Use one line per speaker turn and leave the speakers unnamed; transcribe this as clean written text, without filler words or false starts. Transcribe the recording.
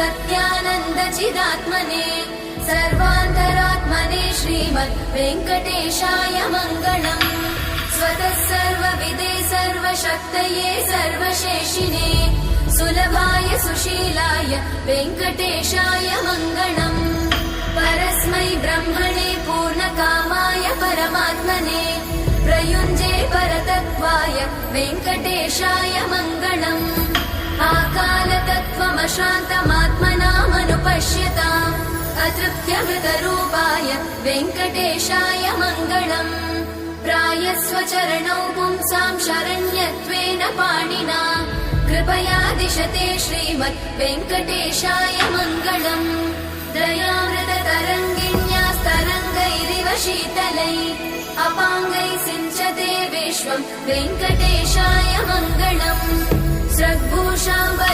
सत्यानन्दचिदात्मने सर्वान्तरात्मने श्रीमद् वेङ्कटेशाय मङ्गलम्। स्वतः सर्वविदे सर्वशक्तये सर्वशेषिने सुलभाय सुशीलाय वेङ्कटेशाय मङ्गलम्। परस्मै ब्रह्मणे पूर्णकामाय परमात्मने प्रयुञ्जे परतत्त्वाय वेङ्कटेशाय मङ्गलम्। आकालतत्त्वमशान्तमात्मनामनुपश्यताम् अतृप्त्यमृतरूपाय वेङ्कटेशाय मङ्गलम्। प्रायस्वचरणौ पुंसां शरण्यत्वेन पाणिना कृपया दिशते श्रीमद् वेङ्कटेशाय मङ्गलम्। दयामृततरङ्गिण्यास्तरङ्गैरिव शीतलै अपाङ्गैः सिञ्चते विश्वं वेङ्कटेशाय मङ्गलम्। स्रग्भूषां